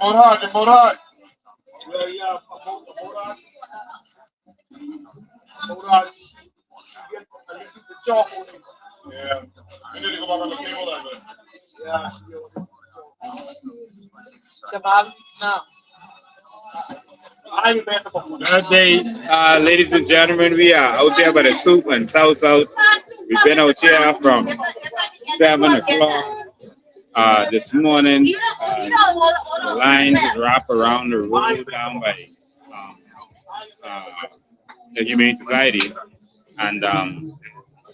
Murad. Yeah, Murad. Murad. Get a little bit chalk on it. Yeah. You need to go back on the table then. Yeah. Shabab, now. Good day, ladies and gentlemen. We are out here by the soup and South. We've been out here from 7 o'clock this morning. The lines wrap around the road down by uh, the Humane Society, and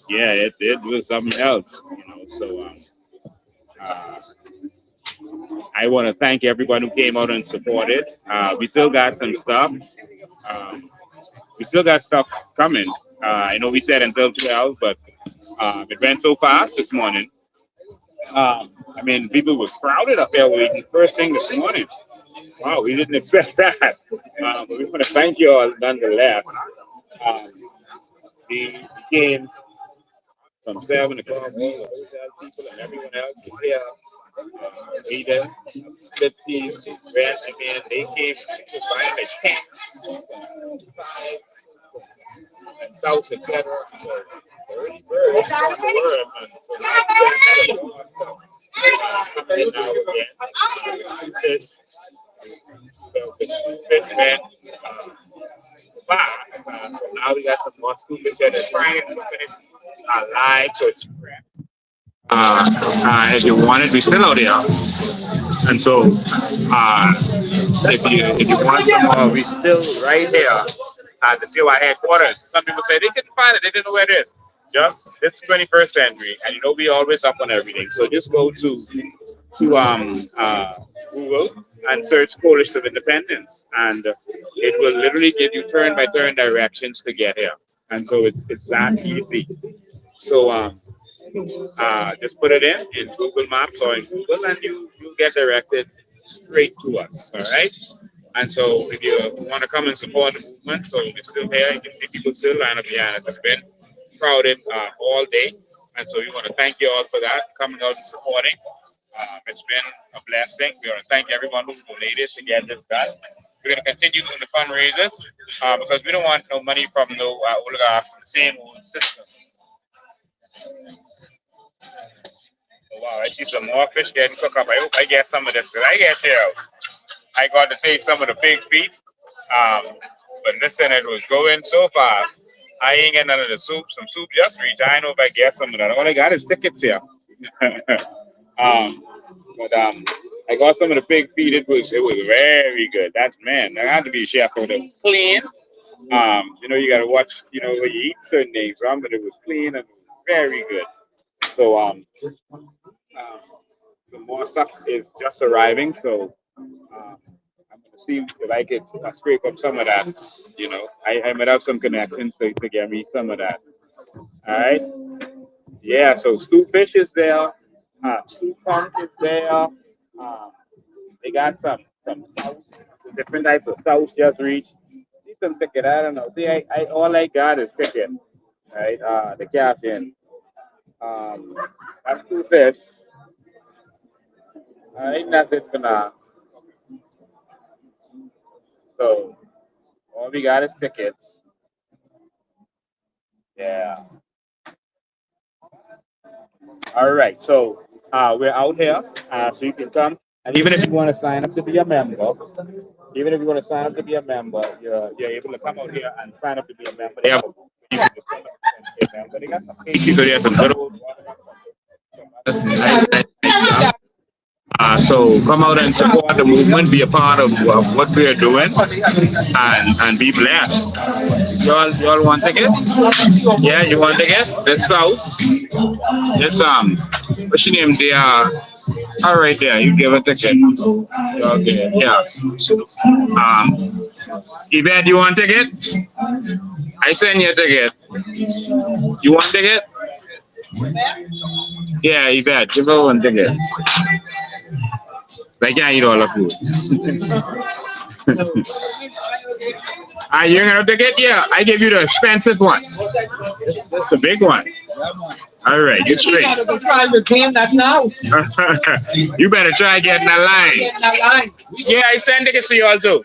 yeah, it was something else, you know. So uh, I want to thank everyone who came out and supported. We still got some stuff. Um, we still got stuff coming. I know we said until 12, but it went so fast this morning. I mean, people were crowded up there waiting first thing this morning. Wow, we didn't expect that. But we want to thank you all nonetheless. Um, we came from 7 o'clock. We, the hotel people and everyone else was here. Leader, split piece, red, I mean, they came buying like tents, and Souse, etc. So the early birds on the word, and so now we got all that stuff coming in now again. The stew fish went fast. So now we got some more stew fish that are frying live, so it's prep. If you want it, we still out there. And so, if you want some more, we still right here at the COI headquarters. Some people say they couldn't find it, they didn't know where it is. Just this 21st century, and you know we always up on everything. So just go to Google and search Coalition of Independence, and it will literally give you turn by turn directions to get here. And so it's that easy. So just put it in Google Maps or in Google, and you get directed straight to us. All right. And so if you want to come and support the movement, so we're still here. You can see people still line up behind us. It's been crowded all day, and so we want to thank you all for that, coming out and supporting. It's been a blessing. We want to thank everyone who donated to get this done. We're going to continue doing the fundraisers because we don't want no money from no oligarchs in the same old system. Oh, wow, I see some more fish getting cooked up. I hope I get some of this because I get here. I got to taste some of the big feet. But listen, it was going so fast. I ain't getting none of the soup. Some soup just reached. I know if I get some of that. All I got is tickets here. I got some of the big feet. It was very good. That man, I had to be a chef for them. Clean. You know, you gotta watch, you know, when you eat certain things, right? But it was clean and very good. So some more stuff is just arriving. So I'm gonna see if I could scrape up some of that. You know, I might have some connections to get me some of that. All right. Yeah. So stew fish is there. Stew punk is there. They got some sauce, different types of sauce just reached. See some ticket. I don't know. See, I all I got is ticket. Right. The captain. That's stew fish. I think that's it for now. So all we got is tickets. Yeah. All right. So we're out here. So you can come. And even if you want to sign up to be a member, you're able to come out here and sign up to be a member. They have you can just come up and be a member. They got some cases, so they have some good old water. So come out and support the movement, be a part of what we are doing, and be blessed. You all want ticket? Yeah, you want ticket? This South. This what's your name? They are all right there. You give a ticket. Okay. Yeah. Yvette, you want ticket? I send you a ticket. You want ticket? Yeah, Yvette, give her one ticket. I can't eat all the food. You're gonna take it? Yeah, I give you the expensive one. That's the big one. All right, you straight. Try to claim that now. You better try getting a line. Yeah, I sent it to you also.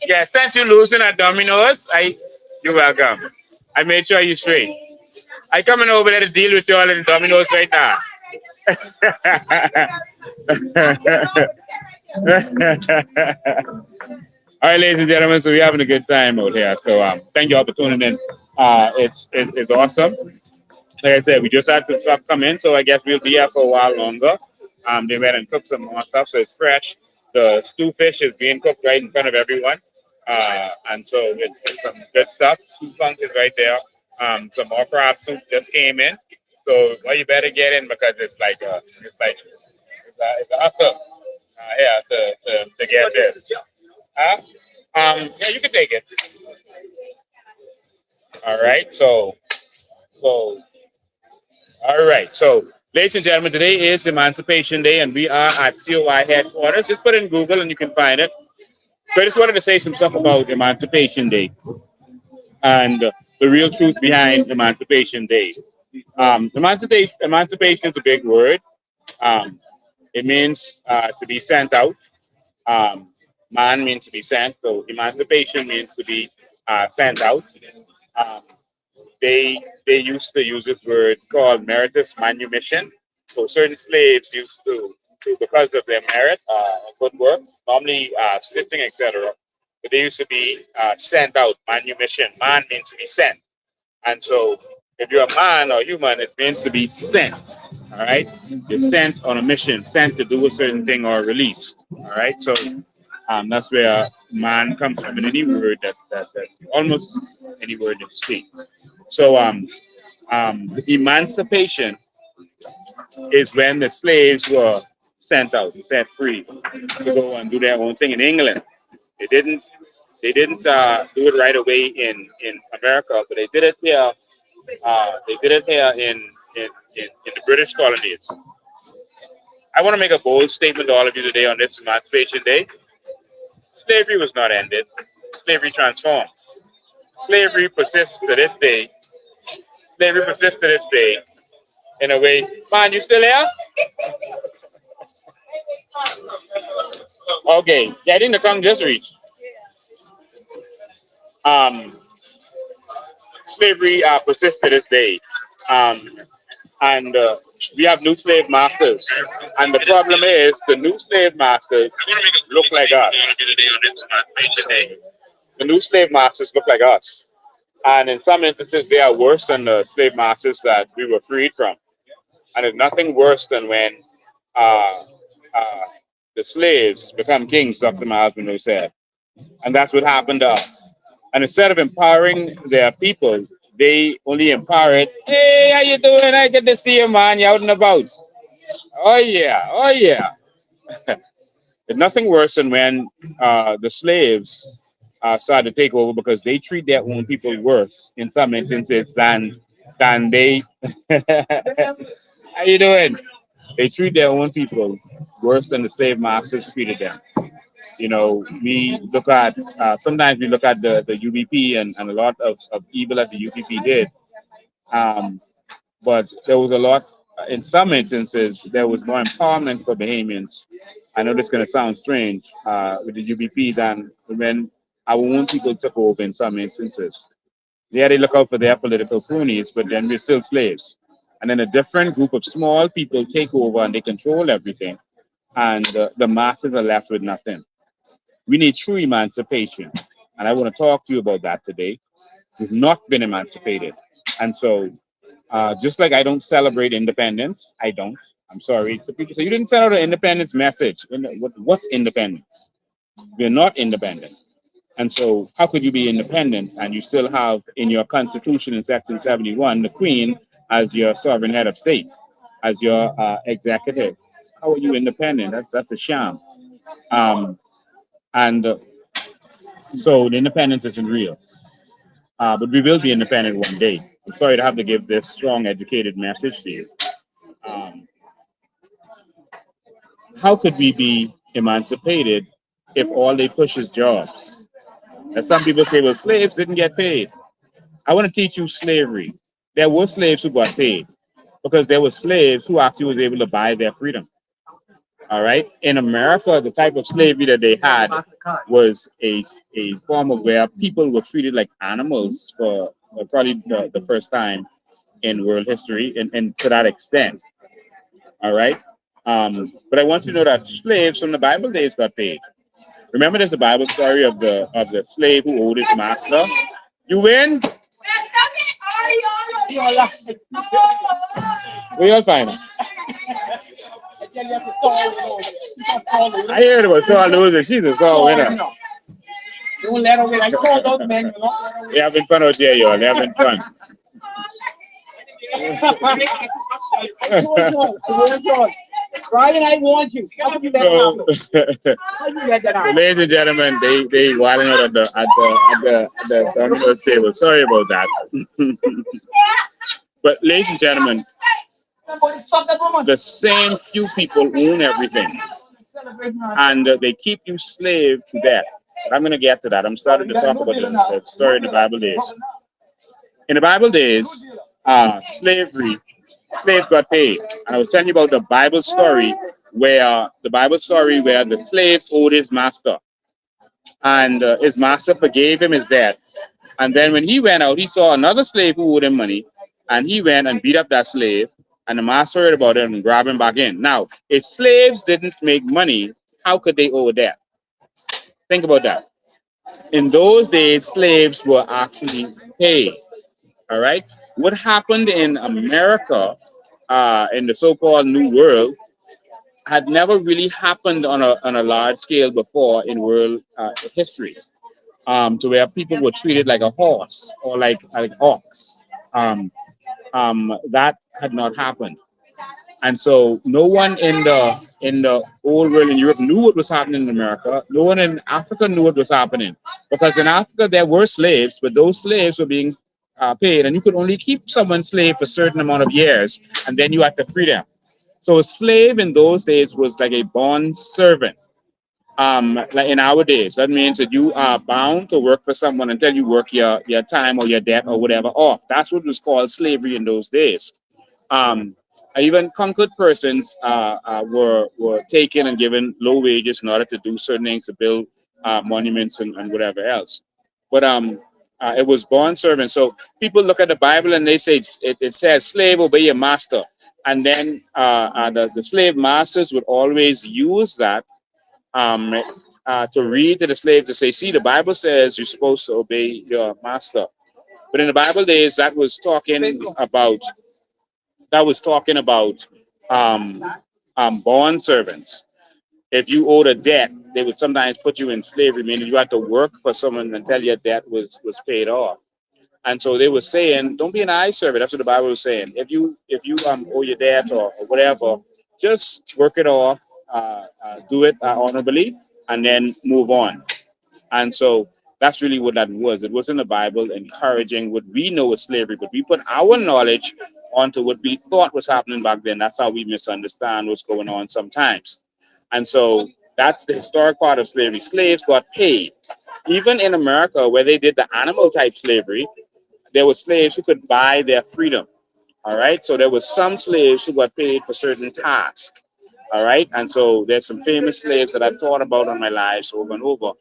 Yeah, since you losing at Domino's, you're welcome. I made sure you straight. I coming over there to deal with you all in Domino's right now. All right, ladies and gentlemen, so we're having a good time out here. So thank you all for tuning in. It's awesome. Like I said, we just had some stuff come in, so I guess we'll be here for a while longer. They went and cooked some more stuff, so it's fresh. The stew fish is being cooked right in front of everyone, and so it's some good stuff. Stew funk is right there. Some more crab soup just came in, so well, you better get in because it's a hustle. Yeah, to get this. Huh? Yeah, you can take it. All right, so all right. So, ladies and gentlemen, today is Emancipation Day, and we are at COI headquarters. Just put it in Google and you can find it. So, I just wanted to say some stuff about Emancipation Day and the real truth behind Emancipation Day. Emancipation is a big word. Um, it means to be sent out. Um, Man means to be sent, so emancipation means to be sent out. Um, they used to use this word called meritus manumission. So certain slaves used to because of their merit, good works, normally stitching, etc. But they used to be sent out. Manumission. Man means to be sent, and so if you're a man or human, it means to be sent. All right, you're sent on a mission, sent to do a certain thing or released. All right, so that's where man comes from in any word that almost any word that you see. So emancipation is when the slaves were sent out, set free to go and do their own thing in England. They didn't do it right away in America, but they did it here. They did it here in the British colonies. I want to make a bold statement to all of you today on this Emancipation Day. Slavery was not ended. Slavery transformed. Slavery persists to this day. Slavery persists to this day in a way. Man, you still here? Okay. Yeah, I think the tongue just reached. Slavery persists to this day. And we have new slave masters. And the problem is the new slave masters look like us. The new slave masters look like us. And in some instances, they are worse than the slave masters that we were freed from. And there's nothing worse than when uh, uh, the slaves become kings, Dr. Miles Monroe said. And that's what happened to us. And instead of empowering their people, they only empower it. Hey, how you doing? I get to see you, man. You're out and about. Oh, yeah. Oh, yeah. There's nothing worse than when the slaves start to take over because they treat their own people worse in some instances than they. How you doing? They treat their own people worse than the slave masters treated them. You know, we look at sometimes we look at the UBP and a lot of evil that the UBP did. Um, but there was a lot, in some instances, there was more empowerment for Bahamians. I know this is going to sound strange with the UBP than when our own people took over in some instances. Yeah, they look out for their political cronies, but then we're still slaves. And then a different group of small people take over and they control everything. And the masses are left with nothing. We need true emancipation. And I want to talk to you about that today. We've not been emancipated. And so, just like I don't celebrate independence, I don't. I'm sorry. So people say, you didn't send out an independence message. What's independence? We're not independent. And so, how could you be independent and you still have in your constitution in Section 71 the Queen as your sovereign head of state, as your executive? How are you independent? That's a sham. And so the independence isn't real. But we will be independent one day. I'm sorry to have to give this strong, educated message to you. How could we be emancipated if all they push is jobs? As some people say, well, slaves didn't get paid. I want to teach you slavery. There were slaves who got paid because there were slaves who actually was able to buy their freedom. All right. In America, the type of slavery that they had was a form of where people were treated like animals for probably the first time in world history, and to that extent. All right. But I want you to know that slaves from the Bible days got paid. Remember, there's a Bible story of the slave who owed his master. You win. We all find it. I heard about Saul loser. She's a Saul winner. Don't let her win. I told those men. They having fun out there, y'all. They having fun. Brian, I want you. How you let that happen? Ladies and gentlemen, they wilding out at the Domino's table. Sorry about that. But ladies and gentlemen, the same few people own everything, and they keep you slave to that. But I'm going to get to that. I'm starting to talk about the story in the Bible days. In the Bible days, slaves got paid. And I was telling you about the Bible story where the slave owed his master, and his master forgave him his debt. And then when he went out, he saw another slave who owed him money, and he went and beat up that slave. And the master heard about it and grabbed him back in. Now, if slaves didn't make money, how could they owe a debt? Think about that. In those days, slaves were actually paid. All right. What happened in America, in the so-called New World, had never really happened on a large scale before in world history. To where people were treated like a horse or like ox. That had not happened. And so no one in the old world in Europe knew what was happening in America. No one in Africa knew what was happening. Because in Africa there were slaves, but those slaves were being paid, and you could only keep someone slave for a certain amount of years, and then you had to free them. So a slave in those days was like a bond servant. Like in our days, that means that you are bound to work for someone until you work your time or your debt or whatever off. That's what was called slavery in those days. Um, Even conquered persons were taken and given low wages in order to do certain things, to build monuments and whatever else. But it was bond servant. So people look at the Bible and they say it says, "Slave, obey your master," and then the slave masters would always use that um, to read to the slave to say, "See, the Bible says you're supposed to obey your master." But in the Bible days, that was talking about bond servants. If you owed a debt, they would sometimes put you in slavery, meaning you had to work for someone until your debt was paid off. And so they were saying, don't be an eye servant. That's what the Bible was saying. If you owe your debt or whatever, just work it off, do it honorably, and then move on. And so that's really what that was. It wasn't the Bible encouraging what we know as slavery, but we put our knowledge onto what we thought was happening back then. That's how we misunderstand what's going on sometimes. And so that's the historic part of slavery. Slaves got paid. Even in America, where they did the animal type slavery, there were slaves who could buy their freedom. All right. So there was some slaves who got paid for certain tasks. All right. And so there's some famous slaves that I've taught about on my lives over and over,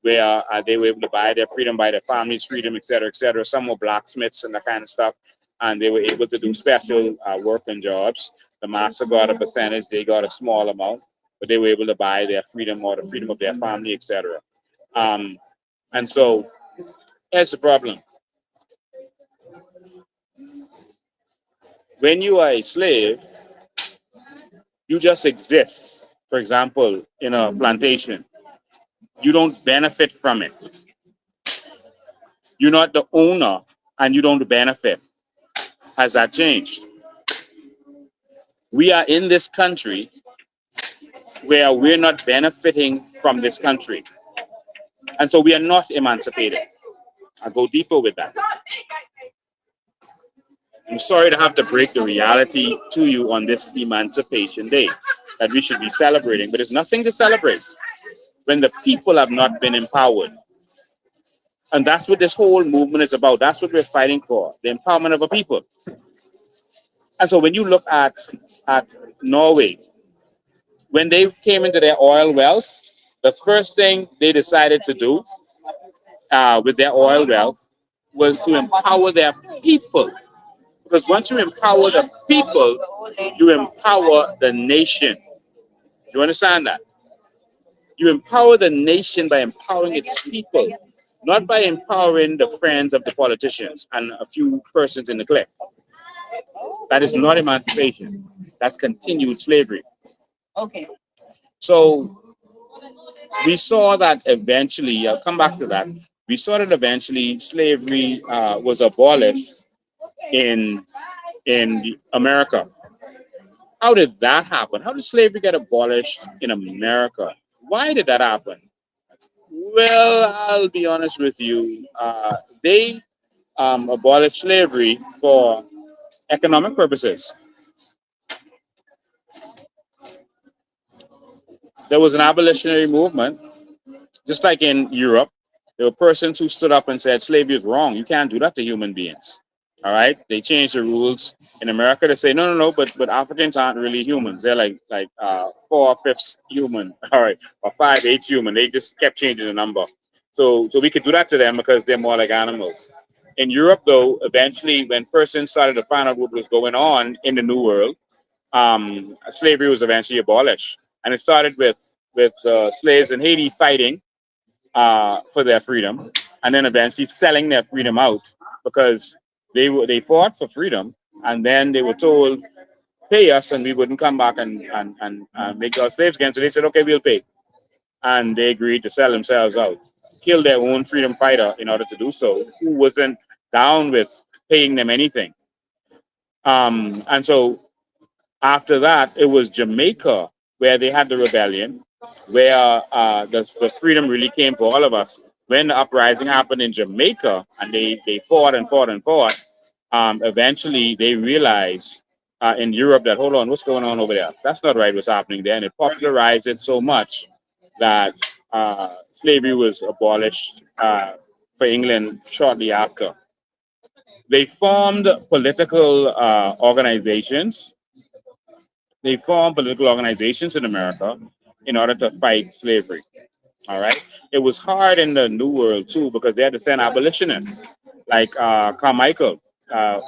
where they were able to buy their freedom, buy their family's freedom, et cetera, et cetera. Some were blacksmiths and that kind of stuff. And they were able to do special work and jobs. The master got a percentage, they got a small amount, but they were able to buy their freedom or the freedom of their family, et cetera. And so here's the problem. When you are a slave, you just exist. For example, in a plantation, you don't benefit from it. You're not the owner and you don't benefit. Has that changed? We are in this country where we're not benefiting from this country. And so we are not emancipated. I'll go deeper with that. I'm sorry to have to break the reality to you on this Emancipation Day that we should be celebrating, but there's nothing to celebrate when the people have not been empowered. And that's what this whole movement is about. That's what we're fighting for, the empowerment of a people. And so when you look at Norway, when they came into their oil wealth, the first thing they decided to do with their oil wealth was to empower their people. Because once you empower the people, you empower the nation. Do you understand that? You empower the nation by empowering its people, not by empowering the friends of the politicians and a few persons in the clique. That is not emancipation. That's continued slavery. Okay. So we saw that eventually, I'll come back to that. We saw that eventually slavery was abolished in America. How did that happen? How did slavery get abolished in America? Why did that happen? Well, I'll be honest with you. They abolished slavery for economic purposes. There was an abolitionary movement, just like in Europe. There were persons who stood up and said slavery is wrong. You can't do that to human beings. All right. They changed the rules in America to say no, but Africans aren't really humans. They're like 4/5 human, all right, or 5/8 human. They just kept changing the number. So we could do that to them because they're more like animals. In Europe, though, eventually when persons started to find out what was going on in the New World, slavery was eventually abolished, and it started with slaves in Haiti fighting for their freedom, and then eventually selling their freedom out because they fought for freedom, and then they were told pay us, and we wouldn't come back and make our slaves again. So they said, okay, we'll pay, and they agreed to sell themselves out, kill their own freedom fighter in order to do so, who wasn't down with paying them anything. And so after that, it was Jamaica where they had the rebellion, where the freedom really came for all of us. When the uprising happened in Jamaica and they fought and fought and fought, eventually they realized in Europe that, hold on, what's going on over there? That's not right, what's happening there. And it popularized it so much that slavery was abolished for England shortly after. They formed political organizations. They formed political organizations in America in order to fight slavery. All right. It was hard in the New World too because they had to send abolitionists like Carmichael,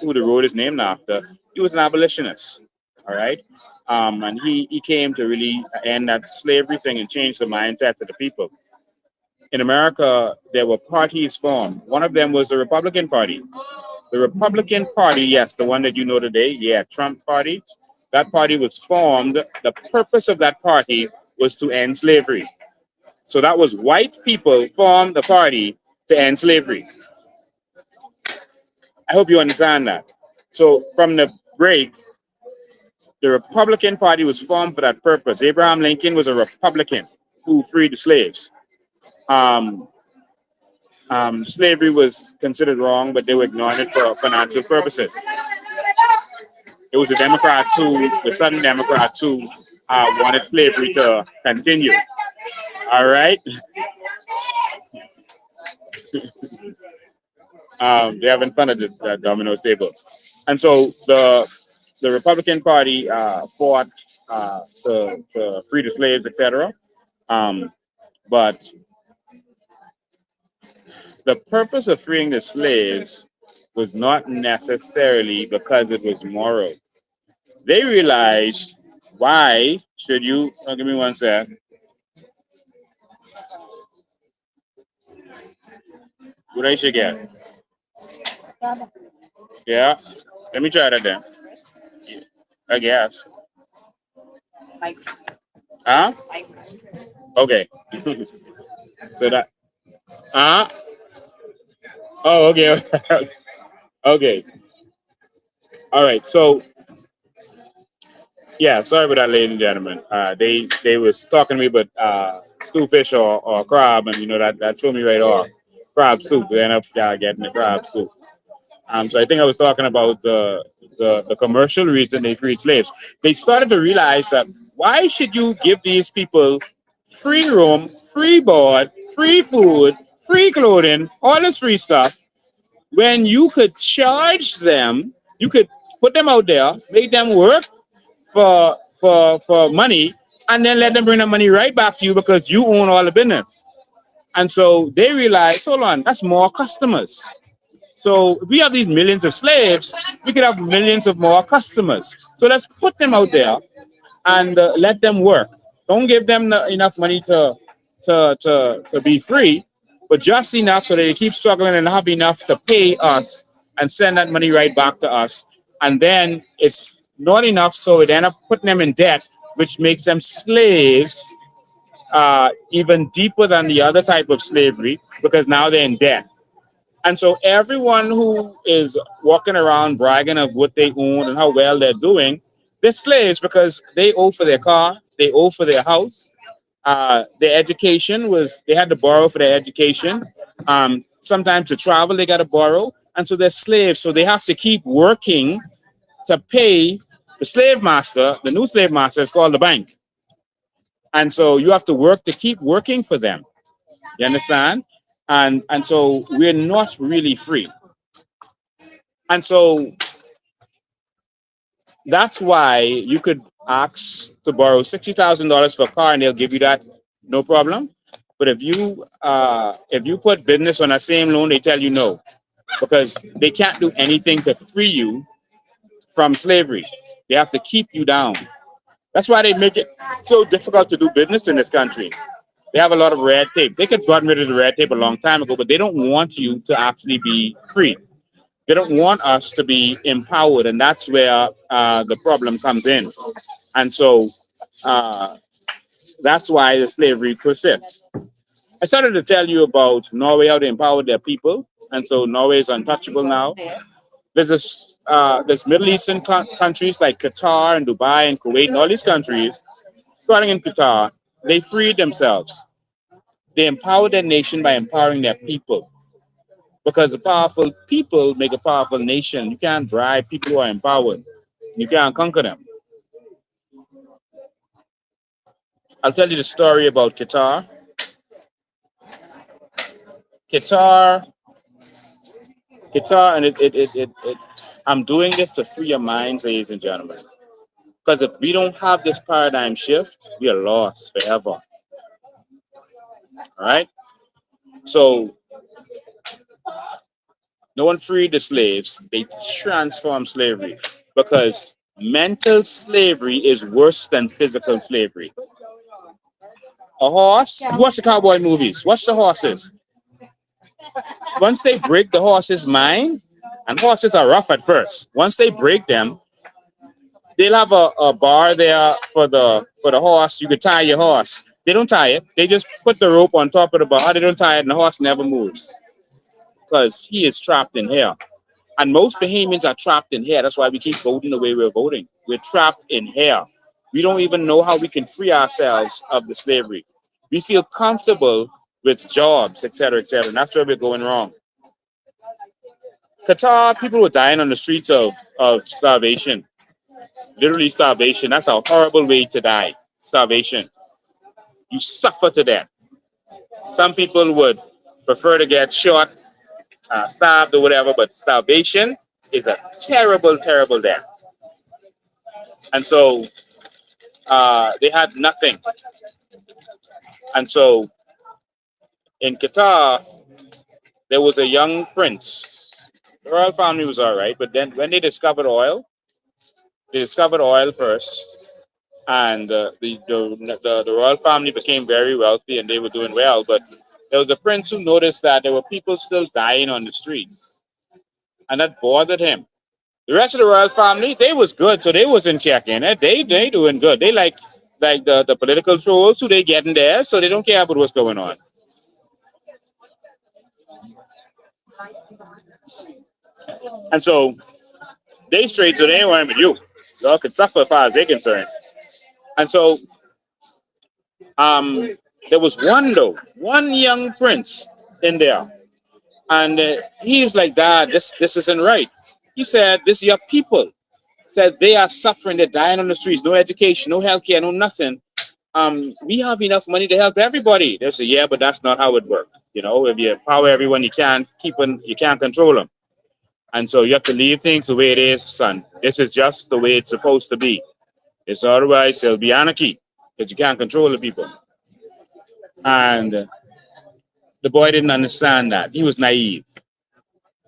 who the road is named after. He was an abolitionist. All right. And he came to really end that slavery thing and change the mindsets of the people. In America, there were parties formed. One of them was the Republican Party. The Republican Party, yes, the one that you know today, yeah, Trump Party. That party was formed. The purpose of that party was to end slavery. So that was white people formed the party to end slavery. I hope you understand that. So from the break, the Republican Party was formed for that purpose. Abraham Lincoln was a Republican who freed the slaves. Um, Slavery was considered wrong, but they were ignoring it for financial purposes. It was the Southern Democrats who wanted slavery to continue. All right. They're having fun at this Domino's table. And so the Republican Party fought to free the slaves, etc. But the purpose of freeing the slaves was not necessarily because it was moral. They realized, why should you give me one sec. What I should get? Yeah. Let me try that then. I guess. Huh? Okay. So that oh, okay. Okay. All right. So yeah, sorry about that, ladies and gentlemen. They was talking to me about stew fish or crab, and that threw me right off. Crab soup. They end up getting the crab soup. So I think I was talking about the commercial reason they freed slaves. They started to realize that why should you give these people free room, free board, free food, free clothing, all this free stuff, when you could charge them, you could put them out there, make them work for money, and then let them bring the money right back to you because you own all the business. And so they realize, hold on, that's more customers. So if we have these millions of slaves, we could have millions of more customers. So let's put them out there and let them work. Don't give them enough money to be free, but just enough so they keep struggling and have enough to pay us and send that money right back to us. And then it's not enough, so it end up putting them in debt, which makes them slaves even deeper than the other type of slavery because now they're in debt. And so everyone who is walking around bragging of what they own and how well they're doing, they're slaves because they owe for their car, they owe for their house. Their education was they had to borrow for their education. Sometimes to travel they got to borrow, and so they're slaves. So they have to keep working to pay the slave master. The new slave master is called the bank, and so you have to work to keep working for them. You understand? And so we're not really free. And so that's why you could ask to borrow $60,000 for a car and they'll give you that no problem. But if you put business on that same loan, they tell you no because they can't do anything to free you from slavery. They have to keep you down. That's why they make it so difficult to do business in this country. They have a lot of red tape. They could have gotten rid of the red tape a long time ago, but they don't want you to actually be free. They don't want us to be empowered, and that's where the problem comes in. And so that's why the slavery persists. I started to tell you about Norway, how they empowered their people, and so Norway is untouchable now. There's Middle Eastern countries like Qatar and Dubai and Kuwait and all these countries, starting in Qatar, they freed themselves. They empowered their nation by empowering their people. Because the powerful people make a powerful nation. You can't bribe people who are empowered. You can't conquer them. I'll tell you the story about Qatar. Qatar, and I'm doing this to free your minds, ladies and gentlemen. Because if we don't have this paradigm shift, we are lost forever. All right? So, no one freed the slaves. They transformed slavery because mental slavery is worse than physical slavery. A horse, you watch the cowboy movies, watch the horses. Once they break the horse's mind, and horses are rough at first, once they break them, they'll have a bar there for the horse. You could tie your horse. They don't tie it. They just put the rope on top of the bar. They don't tie it, and the horse never moves because he is trapped in here. And most Bahamians are trapped in here. That's why we keep voting the way we're voting. We're trapped in here. We don't even know how we can free ourselves of the slavery. We feel comfortable with jobs, etc., and that's where we're going wrong. Qatar, people were dying on the streets of starvation. Literally starvation. That's a horrible way to die. Starvation. You suffer to death. Some people would prefer to get shot, starved or whatever, but starvation is a terrible, terrible death. And so they had nothing. And so in Qatar, there was a young prince. The royal family was all right, but then when they discovered oil first, and the royal family became very wealthy and they were doing well. But there was a prince who noticed that there were people still dying on the streets, and that bothered him. The rest of the royal family, they was good, so they wasn't checking it. They doing good. They like the political trolls who they getting there, so they don't care about what's going on. And so they straight, so they ain't worrying with you. Y'all could suffer as far as they're concerned. And so there was one young prince in there. And he's like, Dad, this isn't right. He said, this your people. Said they are suffering, they're dying on the streets, no education, no healthcare, no nothing. we have enough money to help everybody. They say, yeah, but that's not how it works. You know, if you empower everyone, you can't control them. And so you have to leave things the way it is, son. This is just the way it's supposed to be. It's otherwise it'll be anarchy because you can't control the people. And the boy didn't understand that. He was naive.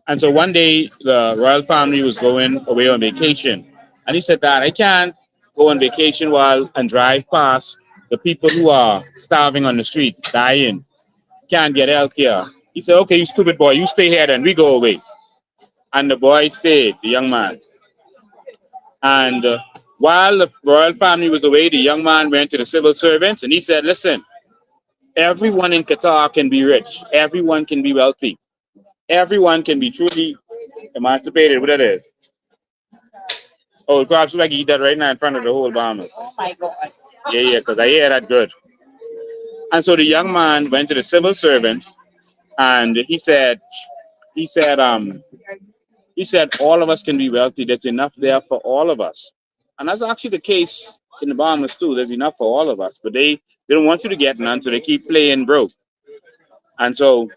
And so one day the royal family was going away on vacation. And he said that I can't go on vacation while and drive past the people who are starving on the street, dying, can't get health care. He said, okay, you stupid boy, you stay here and we go away. And the boy stayed, the young man. And while the royal family was away, the young man went to the civil servants and he said, listen, everyone in Qatar can be rich. Everyone can be wealthy. Everyone can be truly emancipated. What that is? Oh, perhaps like eat that right now in front of the whole Bahamas. Oh my God. Yeah, because I hear that good. And so the young man went to the civil servant and he said, he said, all of us can be wealthy. There's enough there for all of us. And that's actually the case in the Bahamas too. There's enough for all of us. But they don't want you to get none, so they keep playing broke. And so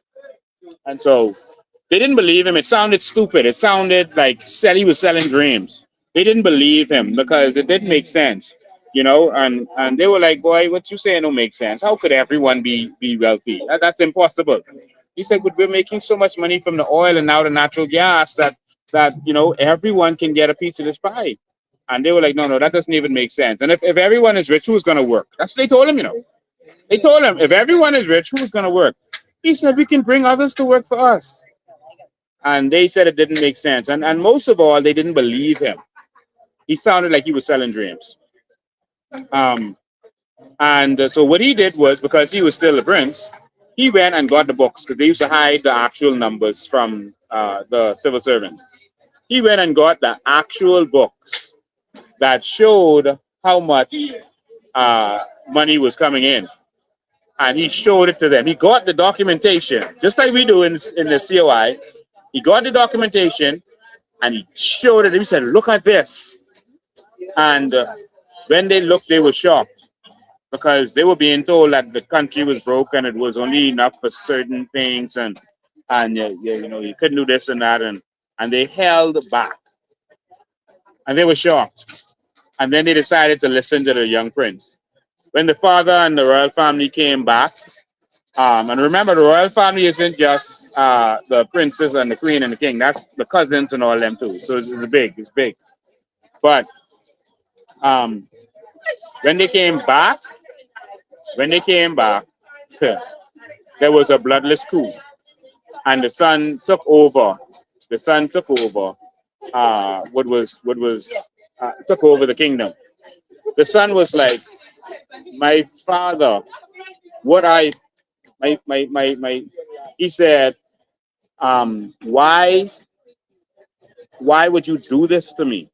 they didn't believe him. It sounded stupid. It sounded like he was selling dreams. They didn't believe him because it didn't make sense, you know. And they were like, "Boy, what you saying don't make sense. How could everyone be wealthy? That's impossible." He said, "But we're making so much money from the oil and now the natural gas that you know everyone can get a piece of this pie." And they were like, "No, that doesn't even make sense. And if everyone is rich, who's going to work?" That's what they told him, you know. They told him, if everyone is rich, who's going to work? He said, we can bring others to work for us. And they said it didn't make sense. And most of all, they didn't believe him. He sounded like he was selling dreams. So what he did was, because he was still a prince, he went and got the books because they used to hide the actual numbers from the civil servants. He went and got the actual books that showed how much money was coming in. And he showed it to them. He got the documentation, just like we do in the COI. He got the documentation and he showed it. He said, look at this. And when they looked, they were shocked because they were being told that the country was broke and it was only enough for certain things. And you know, you couldn't do this and that. And they held back. And they were shocked. And then they decided to listen to the young prince. When the father and the royal family came back, and remember, the royal family isn't just the princess and the queen and the king. That's the cousins and all them too. So it's big. It's big. But when they came back, there was a bloodless coup, and the son took over. The son took over. Took over the kingdom. The son was like, my father, he said, why would you do this to me?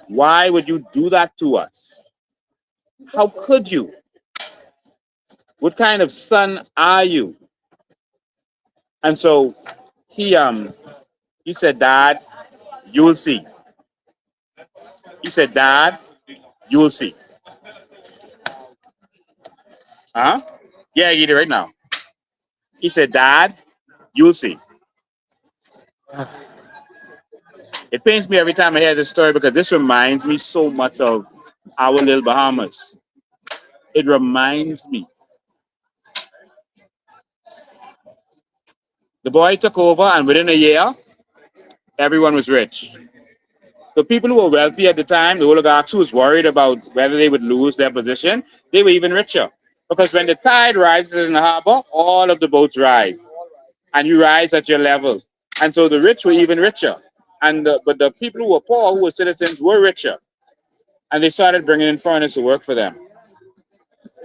Why would you do that to us? How could you? What kind of son are you? And so he said, Dad, you'll see. He said, Dad, you'll see. Huh? Yeah, I get it right now. He said, Dad, you'll see. It pains me every time I hear this story because this reminds me so much of our little Bahamas. It reminds me. The boy took over, and within a year, everyone was rich. The people who were wealthy at the time, the oligarchs who was worried about whether they would lose their position, they were even richer. Because when the tide rises in the harbor, all of the boats rise. And you rise at your level. And so the rich were even richer. But the people who were poor, who were citizens, were richer. And they started bringing in foreigners to work for them.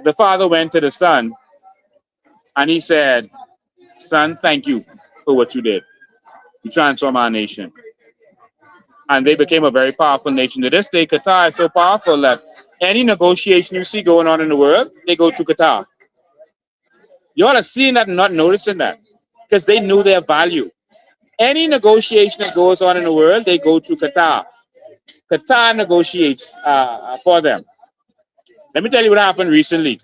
The father went to the son, and he said, son, thank you for what you did. You transformed our nation. And they became a very powerful nation. To this day, Qatar is so powerful that any negotiation you see going on in the world, they go through Qatar. You all are seeing that and not noticing that because they knew their value. Any negotiation that goes on in the world, they go through Qatar. Qatar negotiates for them. Let me tell you what happened recently.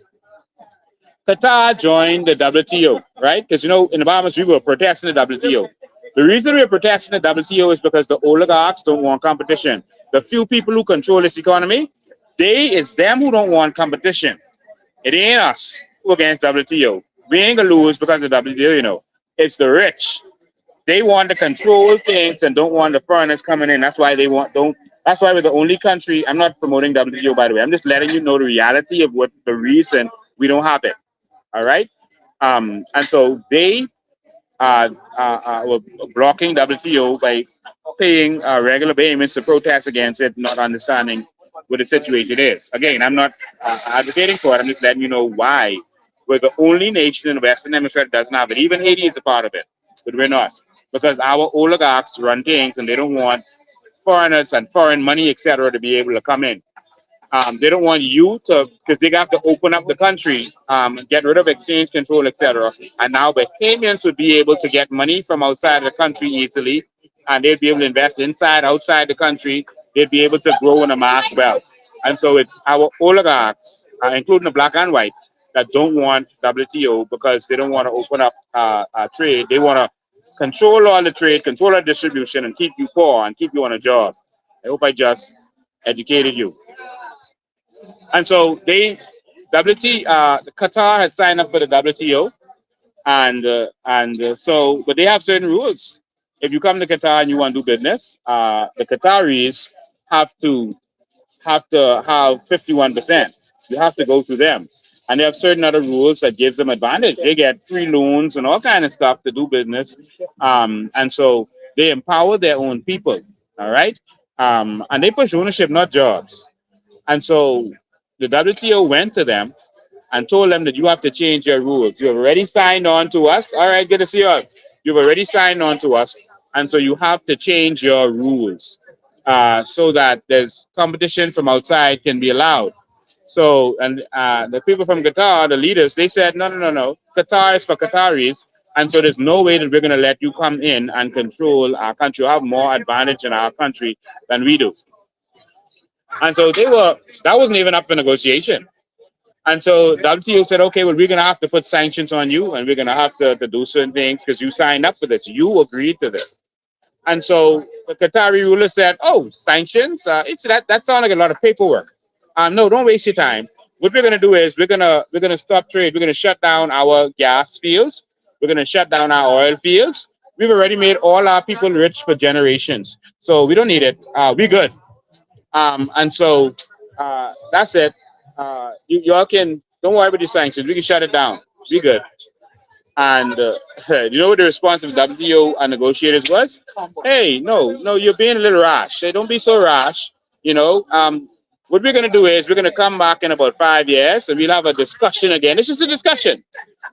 Qatar joined the WTO, right? Because in the Bahamas we were protesting the WTO. The reason we're protesting the WTO is because the oligarchs don't want competition. The few people who control this economy, it's them who don't want competition. It ain't us who against WTO. We ain't gonna lose because of WTO. It's the rich. They want to control things and don't want the foreigners coming in. That's why they want don't. That's why we're the only country. I'm not promoting WTO, by the way. I'm just letting you know the reality of what the reason we don't have it. All right. And so they were blocking WTO by paying regular payments to protest against it, not understanding what the situation is. Again, I'm not advocating for it. I'm just letting you know why we're the only nation in the Western Hemisphere that doesn't have it. Even Haiti is a part of it, but we're not, because our oligarchs run things and they don't want foreigners and foreign money, etc., to be able to come in. They don't want you to, because they have to open up the country, get rid of exchange control, etc. And now Bahamians would be able to get money from outside the country easily, and they'd be able to invest inside, outside the country. They'd be able to grow in a mass wealth. And so it's our oligarchs, including the black and white, that don't want WTO because they don't want to open up trade. They want to control all the trade, control the distribution, and keep you poor and keep you on a job. I hope I just educated you. And so Qatar had signed up for the WTO, so, but they have certain rules. If you come to Qatar and you want to do business, the Qataris have to have 51%. You have to go through them, and they have certain other rules that gives them advantage. They get free loans and all kind of stuff to do business, and so they empower their own people. All right, and they push ownership, not jobs. And so the WTO went to them and told them that you have to change your rules. You have already signed on to us. All right, good to see you all. You've already signed on to us. And so you have to change your rules so that there's competition from outside can be allowed. So, and the people from Qatar, the leaders, they said, no. Qatar is for Qataris. And so there's no way that we're going to let you come in and control our country. You have more advantage in our country than we do. And so that wasn't even up for negotiation. And so WTO said, okay, well, we're going to have to put sanctions on you and we're going to have to do certain things because you signed up for this. You agreed to this. And so the Qatari ruler said, oh, sanctions? That sounds like a lot of paperwork. No, don't waste your time. What we're going to do is we're going to stop trade. We're going to shut down our gas fields. We're going to shut down our oil fields. We've already made all our people rich for generations. So we don't need it. We're good. And so that's it. Y'all can, don't worry about the sanctions. We can shut it down. We good. And you know what the response of WTO and negotiators was? Hey, no, you're being a little rash. Hey, don't be so rash. What we're gonna do is we're gonna come back in about 5 years and we'll have a discussion again. It's just a discussion.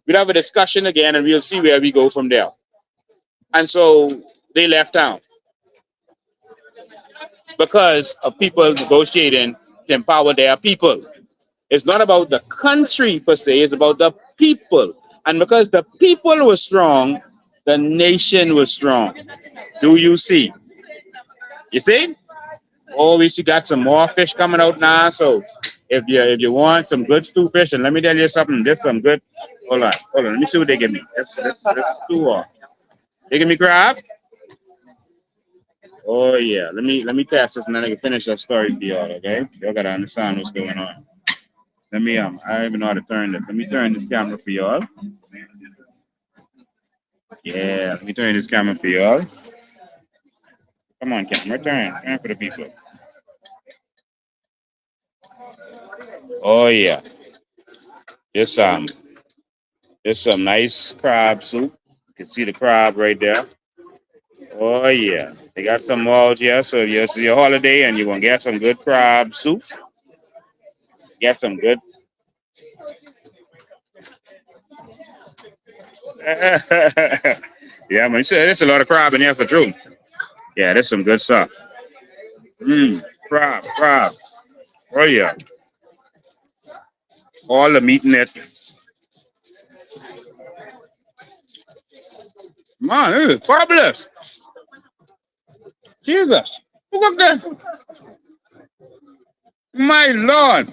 We'll have a discussion again and we'll see where we go from there. And so they left town because of people negotiating to empower their people. It's not about the country per se, it's about the people. And because the people were strong, the nation was strong. Do you see? You see? Oh, we still got some more fish coming out now. So if you want some good stew fish, and let me tell you something, there's some good. Hold on. Let me see what they give me. Let's stew off. They give me crab. Oh yeah. Let me test this and then I can finish that story for y'all, okay? Y'all gotta understand what's going on. I don't even know how to turn this. Let me turn this camera for y'all. Yeah, let me turn this camera for y'all. Come on, camera, turn for the people. Oh yeah. There's some nice crab soup. You can see the crab right there. Oh yeah. They got some more out here. So if it's your holiday and you want to get some good crab soup, get some good. Yeah, man. There's a lot of crab in here for true. Yeah, there's some good stuff. Crab. Oh yeah. All the meat in it. Man, this is fabulous. Jesus. Look at that. My Lord.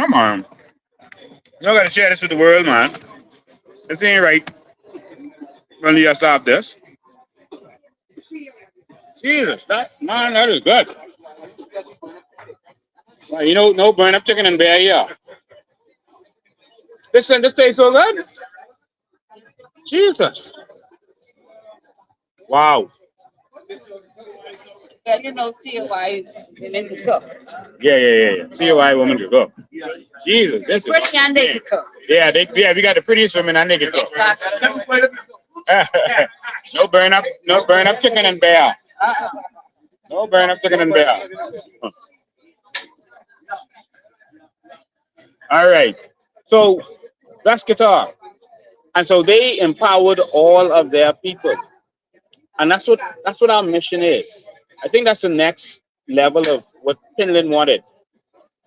Come on. You gotta share this with the world, man. This ain't right. When you stop this. Jesus, that is good. Well, you know, no burn up chicken and bear here. This tastes so good. Jesus. Wow. Yeah, you know, see why women to cook. Yeah. See why women can cook. Jesus, this is Pretty and they can cook. yeah, we got the prettiest women and they can cook. Exactly. No burn up chicken and bear. No burn up chicken and bear. All right. So that's Qatar. And so they empowered all of their people. And that's what our mission is. I think that's the next level of what Finland wanted.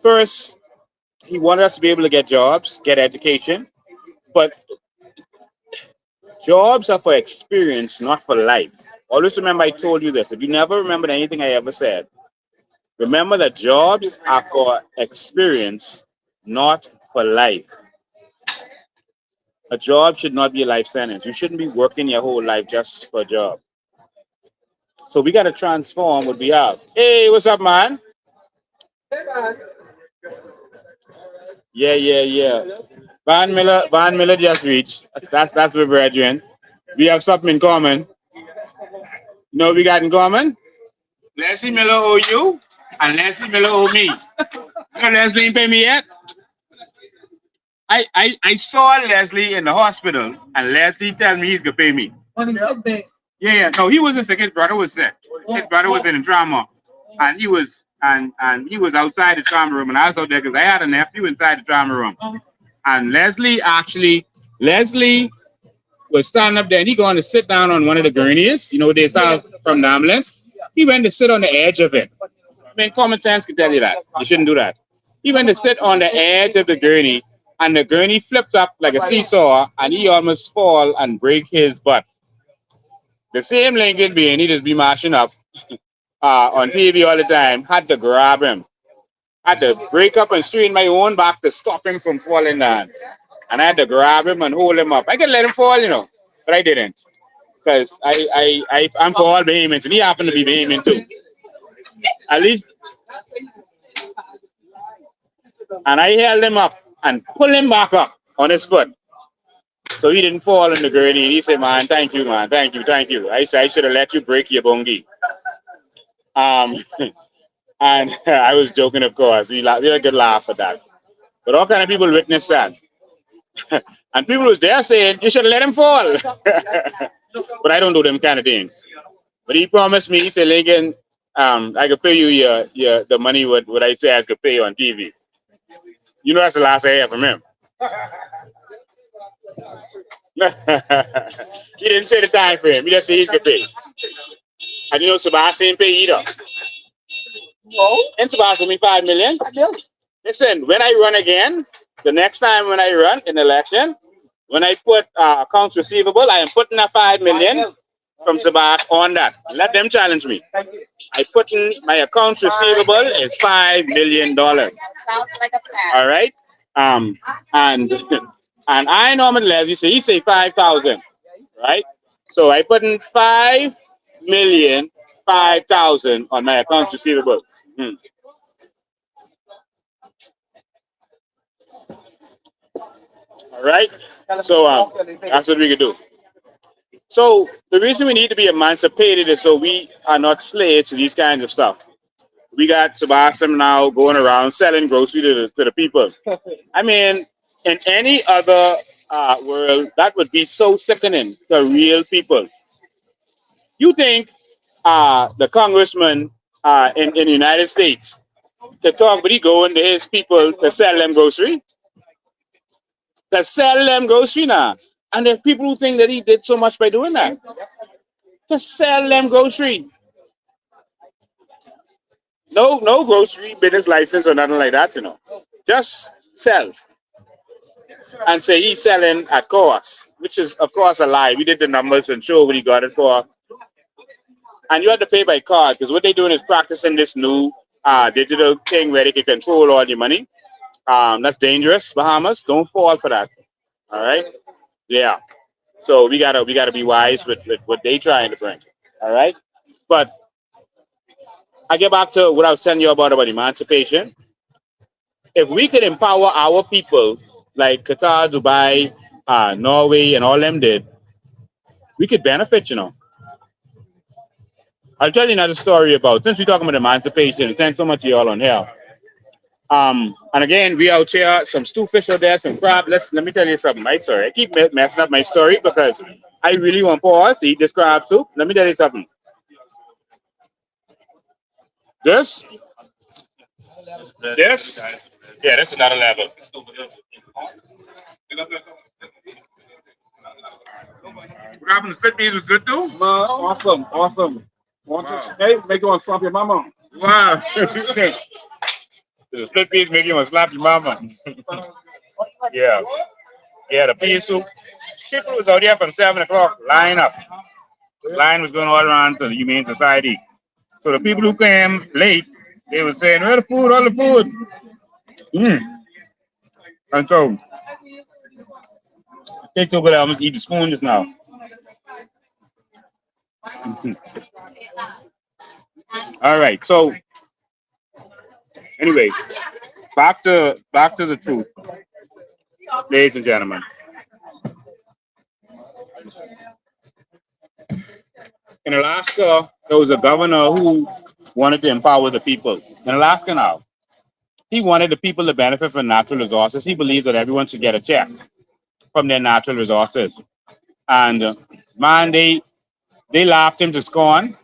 First, he wanted us to be able to get jobs, get education, but jobs are for experience, not for life. Always remember I told you this. If you never remembered anything I ever said, remember that jobs are for experience, not for life. A job should not be a life sentence. You shouldn't be working your whole life just for a job. So we got to transform what we have. Hey, what's up, man? Yeah. Van Miller just reached. That's where we're doing. We have something in common. You know what we got in common? Leslie Miller owe you, and Leslie Miller owe me. You know Leslie ain't pay me yet? I saw Leslie in the hospital, and Leslie tell me he's gonna pay me. Yeah. No, he wasn't sick. His brother was sick. His brother was in trauma, and he was outside the trauma room, and I was out there because I had a nephew inside the trauma room. And Leslie was standing up there, and he going to sit down on one of the gurneys. You know they saw from the ambulance. He went to sit on the edge of it. I mean, common sense could tell you that you shouldn't do that. He went to sit on the edge of the gurney, and the gurney flipped up like a seesaw, and he almost fall and break his butt. The same Lincoln being he just be mashing up on TV all the time, had to grab him. Had to break up and straighten my own back to stop him from falling down. And I had to grab him and hold him up. I could let him fall, but I didn't. Because I'm for all vehemence, and he happened to be vehement too. At least. And I held him up and pulled him back up on his foot. So he didn't fall in the gurney. And he said, man, thank you, man. Thank you. I said, I should have let you break your bongi. And I was joking, of course. We had a good laugh at that. But all kind of people witnessed that. And people was there saying, you should have let him fall. But I don't do them kind of things. But he promised me, he said, Lincoln, I could pay you the money what I say I could pay you on TV. You know that's the last I heard from him. He didn't say the time frame. He just said he's gonna pay. And you know Sebastian ain't pay either. No. And Sebastian me $5 million. Listen, when I run again, the next time when I run in the election, when I put accounts receivable, I am putting a $5 million from Sebastian on that. Let them challenge me. I put in my accounts receivable is $5 million. Sounds like a plan. All right. And I normally, as you say, he say 5,000, right? So I put in 5,000,000 on my accounts receivable. All right. So that's what we can do. So the reason we need to be emancipated is so we are not slaves to these kinds of stuff. We got Sebastian now going around selling groceries to the people. I mean, in any other world, that would be so sickening to real people. You think the congressman in the United States to talk, but he going to his people to sell them grocery? To sell them grocery now. And there's people who think that he did so much by doing that. To sell them grocery. No grocery business license or nothing like that, Just sell. And say he's selling at cost, which is, of course, a lie. We did the numbers and show what he got it for. And you have to pay by card because what they're doing is practicing this new digital thing where they can control all your money. That's dangerous, Bahamas. Don't fall for that. All right. Yeah. So we gotta be wise with what they trying to bring. All right. But I get back to what I was telling you about emancipation. If we could empower our people like Qatar, Dubai, Norway, and all them did, we could benefit. I'll tell you another story about since we're talking about emancipation. Thanks so much to y'all on here. And again, we out here, some stew fish out there, some crab. Let me tell you something. My story. I keep messing up my story because I really want pause to eat this crab soup. Let me tell you something. This, this, yeah, that's another level. What happened? The split peas was good too. Awesome, awesome. Want Wow. to hey, make you want to slap your mama. Wow. The split peas make you want to slap your mama. Yeah. Yeah, the pea soup. People was out there from 7 o'clock, line up. Line was going all around to the Humane Society. So the people who came late, they were saying, "Where the food? All the food." Mm. And so they took it out. I must eat the spoon just now. Mhm. All right. So, anyways, back to the truth, ladies and gentlemen. In Alaska, there was a governor who wanted to empower the people. In Alaska now, he wanted the people to benefit from natural resources. He believed that everyone should get a check from their natural resources. And man, they laughed him to scorn.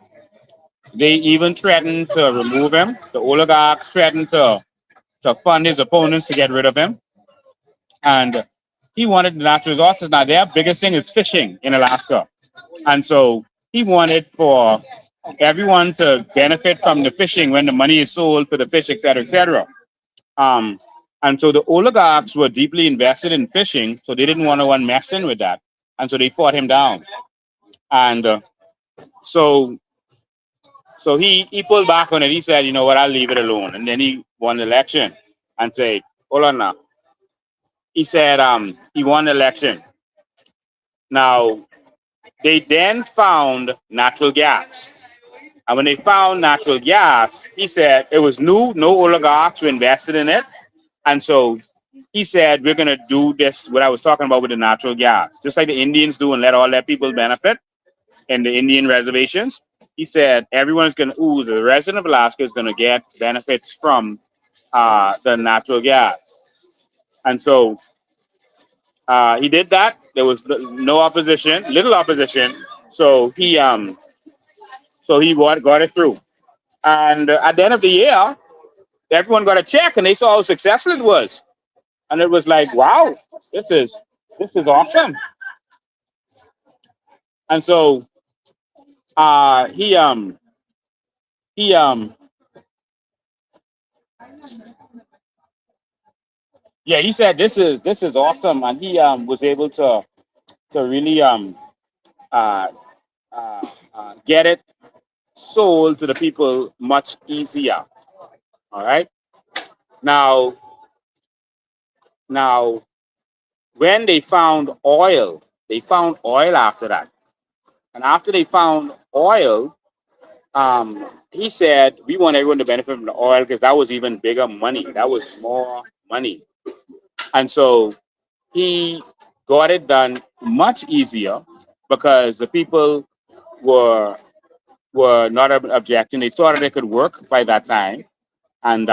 They even threatened to remove him. The oligarchs threatened to fund his opponents to get rid of him. And he wanted the natural resources. Now, their biggest thing is fishing in Alaska. And so he wanted for everyone to benefit from the fishing when the money is sold for the fish, et cetera, et cetera. Um, and so the oligarchs were deeply invested in fishing, so they didn't want no one messing with that. And so they fought him down. And so so he pulled back on it. He said, you know what, I'll leave it alone. And then he won the election and said, hold on now. He said he won the election. Now they then found natural gas. And when they found natural gas, he said it was new, no oligarchs were invested in it. And so he said, we're going to do this, what I was talking about with the natural gas, just like the Indians do and let all their people benefit in the Indian reservations. He said, everyone's going to, the resident of Alaska is going to get benefits from the natural gas. And so he did that. There was no opposition, little opposition. So he got it through. And at the end of the year, everyone got a check and they saw how successful it was. And it was like, wow, this is awesome. And so he yeah, he said this is awesome, and he was able to really uh, get it sold to the people much easier. All right. Now when they found oil after that, and after they found oil, he said we want everyone to benefit from the oil because that was even bigger money. That was more money, and so he got it done much easier because the people were not objecting. They saw that it could work by that time, and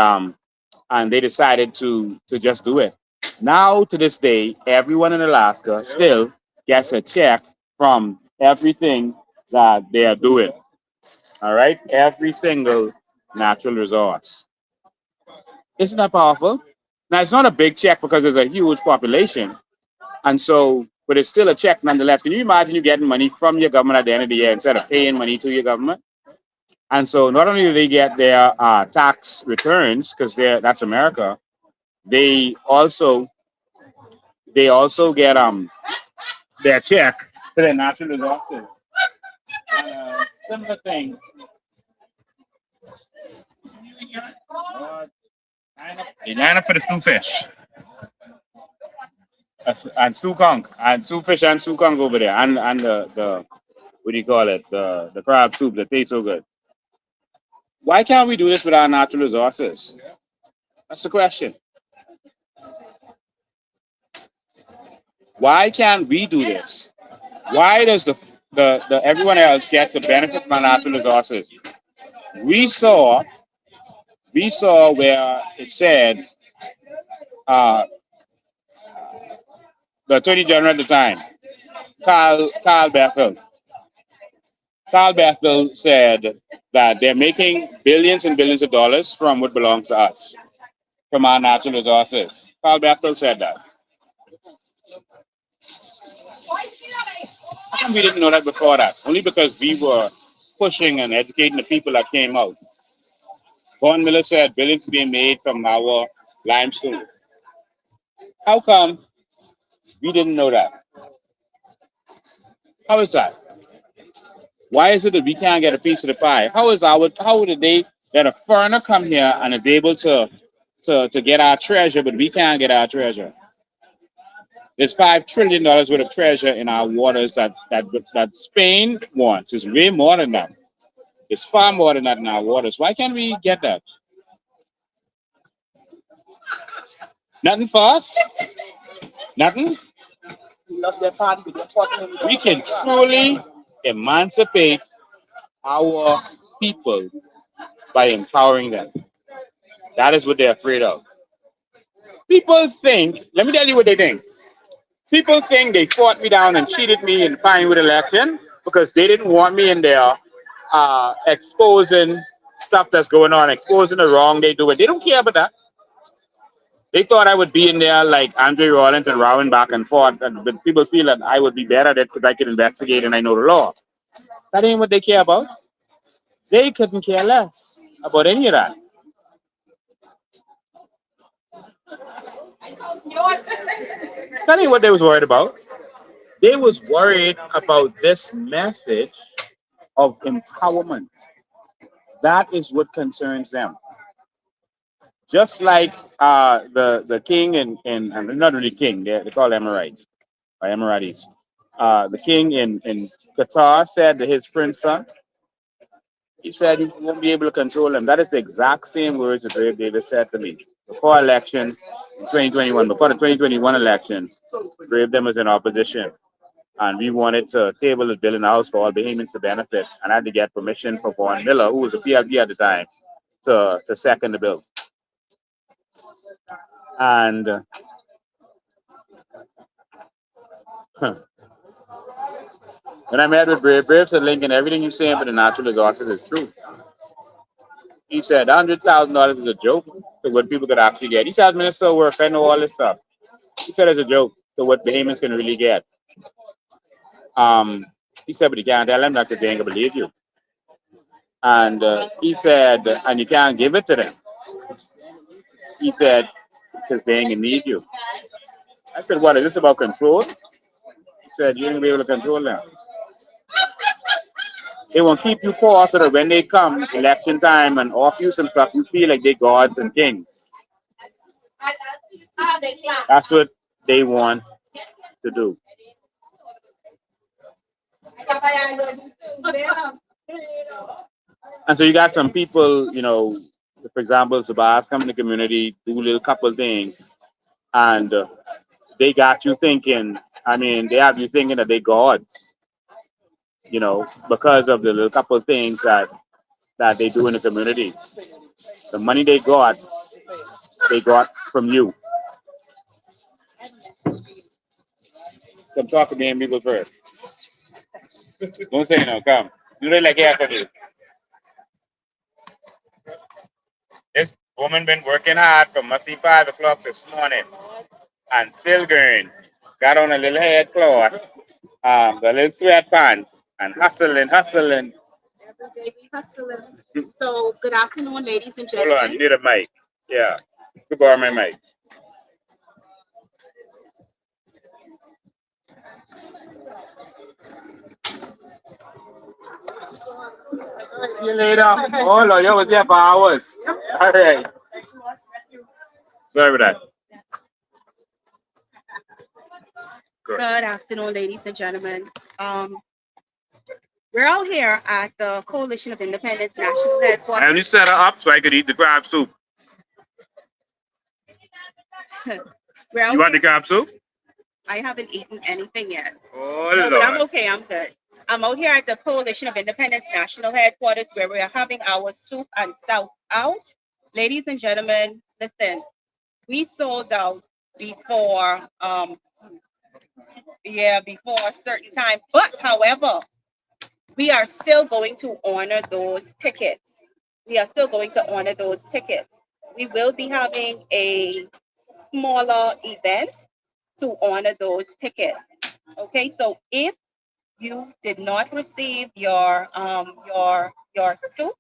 they decided to just do it. Now to this day, everyone in Alaska still gets a check from everything that they are doing. All right, every single natural resource. Isn't that powerful? Now it's not a big check because there's a huge population, and so, but it's still a check nonetheless. Can you imagine you getting money from your government at the end of the year instead of paying money to your government? And so, not only do they get their tax returns because that's America, they also get their check for their natural resources. And a similar thing. They line up for the stew fish. And stew conch. And stew fish and stew conch over there. And the what do you call it? The crab soup that tastes so good. Why can't we do this with our natural resources? That's the question. Why can't we do this? Why does the everyone else get the benefit from our natural resources? We saw where it said uh, the Attorney General at the time, Carl Bethel. Carl Bethel said that they're making billions and billions of dollars from what belongs to us, from our natural resources. Carl Bethel said that. How come we didn't know that before that? Only because we were pushing and educating the people that came out. Vaughn Miller said billions being made from our limestone. How come we didn't know that? How is that? Why is it that we can't get a piece of the pie? How would the day that a foreigner come here and is able to get our treasure, but we can't get our treasure? There's $5 trillion worth of treasure in our waters that Spain wants. It's way more than that. It's far more than that in our waters. Why can't we get that? Nothing for us? Nothing? We can truly emancipate our people by empowering them. That is what they're afraid of. People think, let me tell you what they think. People think they fought me down and cheated me in the Pinewood election because they didn't want me in there exposing stuff that's going on, exposing the wrong they do. They don't care about that. They thought I would be in there like Andre Rollins and rowing back and forth, but people feel that I would be better at it because I can investigate and I know the law. That ain't what they care about. They couldn't care less about any of that. That ain't what they was worried about. They was worried about this message of empowerment. That is what concerns them. Just like the king and not really king, they call Emirates or Emiratis. The king in Qatar said to his prince son, he said he won't be able to control him. That is the exact same words that Brave Davis said to me before election in 2021, before the 2021 election. Brave Davis was in opposition. And we wanted to table the bill in the House for all Bahamians to benefit. And I had to get permission from Vaughn Miller, who was a PLP at the time, to second the bill. And when I met with Brave said, Lincoln, everything you're saying for the natural resources is true. He said, $100,000 is a joke to what people could actually get. He said, Minister works, I know all this stuff. He said it's a joke to what Bahamians can really get. He said, but you can't tell them that because they ain't gonna believe you. And he said, and you can't give it to them. He said, because they ain't gonna need you. I said, what, is this about control? He said, you ain't gonna be able to control them. They won't keep you poor so that when they come election time and offer you some stuff, you feel like they're gods and kings. That's what they want to do. And so you got some people, you know, for example, Sabas come in the community, do a little couple things, and they got you thinking, I mean, they have you thinking that they're gods, you know, because of the little couple things that they do in the community. The money they got from you. Come talk to me and people first. Don't say no, come. You really like for you. This woman been working hard from 5 o'clock this morning and still going. Got on a little headcloth, the little sweatpants, and hustling. Every day we hustling. So, good afternoon, ladies and gentlemen. Hold on, you need a mic. Yeah, you can borrow my mic. See you later. Oh, Lord, you was here for hours. All right. Sorry for that. Good afternoon, ladies and gentlemen. We're out here at the Coalition of Independence National Headquarters. And you set her up so I could eat the crab soup. We're out You want the here. crab soup? I haven't eaten anything yet. Oh, No, but I'm Lord. okay. I'm good. I'm out here at the Coalition of Independence National Headquarters where we are having our soup and Souse out. Ladies and gentlemen, listen, we sold out before before a certain time. But however, we are still going to honor those tickets. We are still going to honor those tickets. We will be having a smaller event to honor those tickets. Okay, so if you did not receive your soup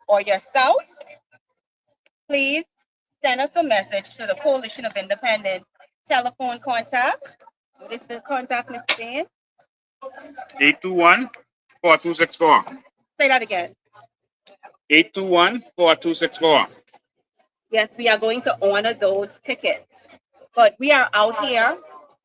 or your sauce, please send us a message to the Coalition of Independence telephone contact. What is the contact, Mr. Dan? 821-4264. Say that again. 821-4264. Yes, we are going to honor those tickets. But we are out here.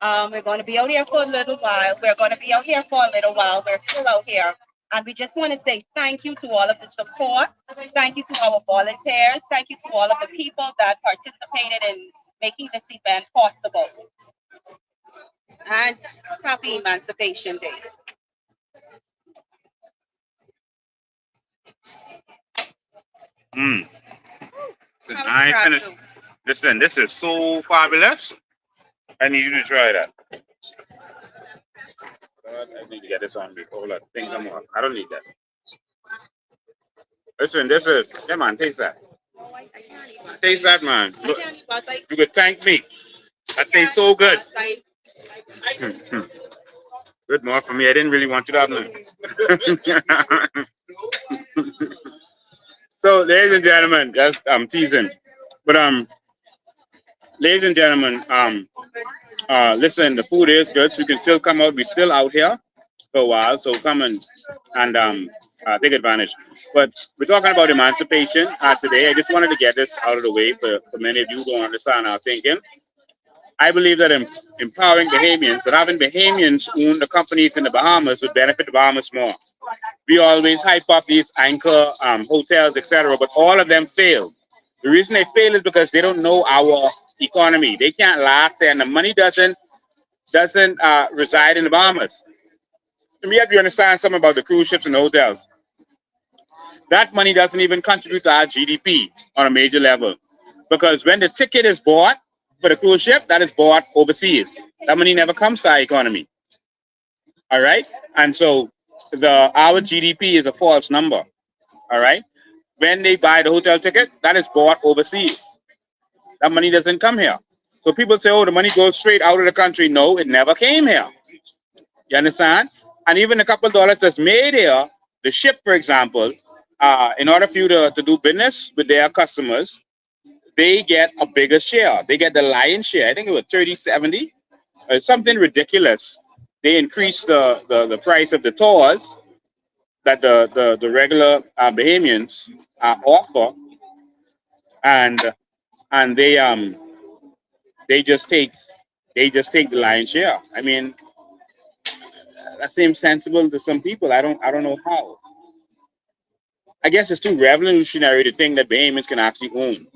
We're going to be out here for a little while. We're going to be out here for a little while. We're still out here. And we just want to say thank you to all of the support. Thank you to our volunteers. Thank you to all of the people that participated in making this event possible. And happy Emancipation Day. Since I ain't finished. Listen, this is so fabulous. I need you to try that. God, I need to get this on before that thing come off. I don't need that. Listen, this is, yeah man, taste that. Taste that, man. Look, you could thank me. That tastes so good. Good more for me. I didn't really want you to have none. So, ladies and gentlemen, I'm teasing. But ladies and gentlemen, listen, the food is good, so you can still come out. We're still out here for a while, so come and take advantage. But we're talking about emancipation today. I just wanted to get this out of the way for many of you who don't understand our thinking. I believe that empowering Bahamians, that having Bahamians own the companies in the Bahamas would benefit the Bahamas more. We always hype up these anchor hotels, etc., but all of them fail. The reason they fail is because they don't know our economy. They can't last there, and the money doesn't reside in the Bahamas. Let me help you understand something about the cruise ships and the hotels. That money doesn't even contribute to our GDP on a major level, because when the ticket is bought for the cruise ship, that is bought overseas. That money never comes to our economy. All right, and so our GDP is a false number. All right, when they buy the hotel ticket, that is bought overseas. That money doesn't come here. So people say, oh, the money goes straight out of the country. No, it never came here. You understand? And even a couple of dollars that's made here, the ship, for example, in order for you to do business with their customers, they get a bigger share. They get the lion's share. I think it was 30-70. Something ridiculous. They increase the price of the tours that the regular Bahamians offer, and they just take the lion's share. I mean, that seems sensible to some people. I don't know how. I guess it's too revolutionary to think that Bahamians can actually own.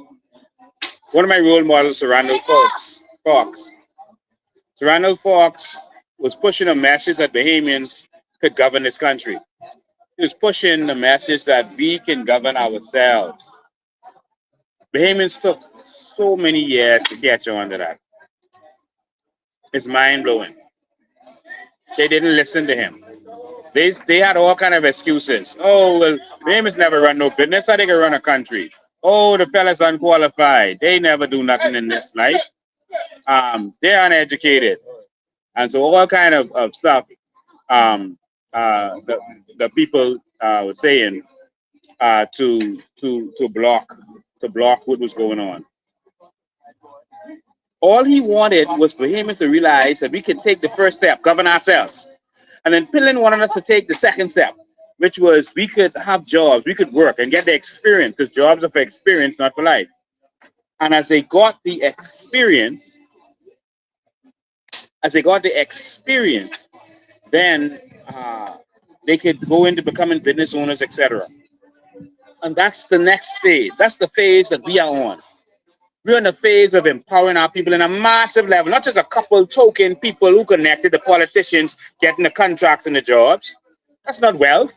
One of my role models, Sir Randall Fox. Sir Randall Fox was pushing a message that Bahamians could govern this country. He was pushing the message that we can govern ourselves. Bahamians took so many years to catch on to that. It's mind-blowing. They didn't listen to him. They had all kind of excuses. Oh, well, Bahamians never run no business. How they can run a country? Oh, the fella's unqualified. They never do nothing in this life. They're uneducated. And so all kind of stuff the people were saying to block what was going on. All he wanted was for him to realize that we could take the first step, govern ourselves. And then Pillin wanted us to take the second step, which was we could have jobs, we could work and get the experience, because jobs are for experience, not for life. And as they got the experience, then they could go into becoming business owners, etc. And that's the next phase. That's the phase that we are on. We're in the phase of empowering our people in a massive level, not just a couple token people who connected, the politicians getting the contracts and the jobs. That's not wealth.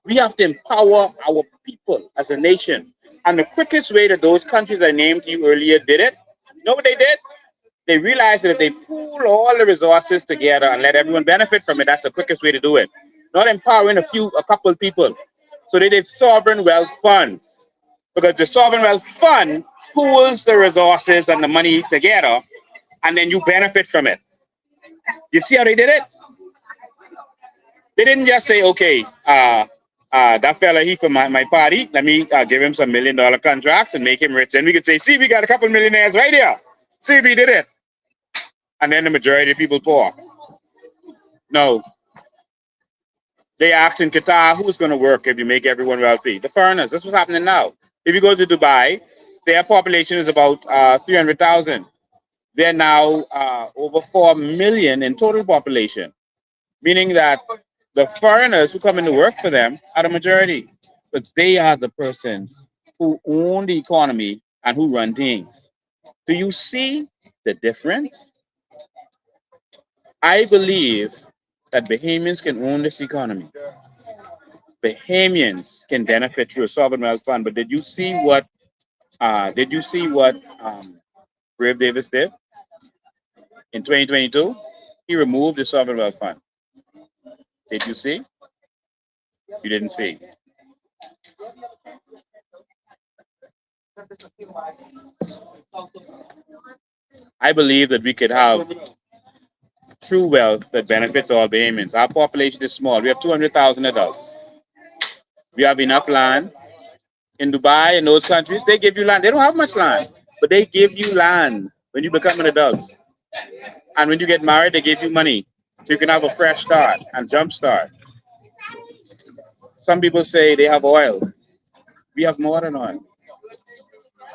We have to empower our people as a nation. And the quickest way that those countries I named to you earlier did it, you know what they did? They realized that if they pool all the resources together and let everyone benefit from it, that's the quickest way to do it. Not empowering a couple people. So they did sovereign wealth funds. Because the sovereign wealth fund pools the resources and the money together, and then you benefit from it. You see how they did it? They didn't just say, okay, that fella, he from my party, let me give him some $1 million contracts and make him rich. And we could say, see, we got a couple millionaires right here. See, we did it. And then the majority of people poor. No. They asked in Qatar, who's going to work if you make everyone wealthy? The foreigners. That's what's happening now. If you go to Dubai, their population is about 300,000. They're now over 4 million in total population, meaning that the foreigners who come in to work for them are the majority. But they are the persons who own the economy and who run things. Do you see the difference? I believe that Bahamians can own this economy. Bahamians can benefit through a sovereign wealth fund. But did you see what Brave Davis did in 2022? He removed the sovereign wealth fund. Did you see? You didn't see. I believe that we could have true wealth that benefits all Bahamians. Our population is small. We have 200,000 adults. We have enough land. In Dubai and those countries, they give you land. They don't have much land, but they give you land when you become an adult. And when you get married, they give you money so you can have a fresh start and jump start. Some people say they have oil. We have more than oil.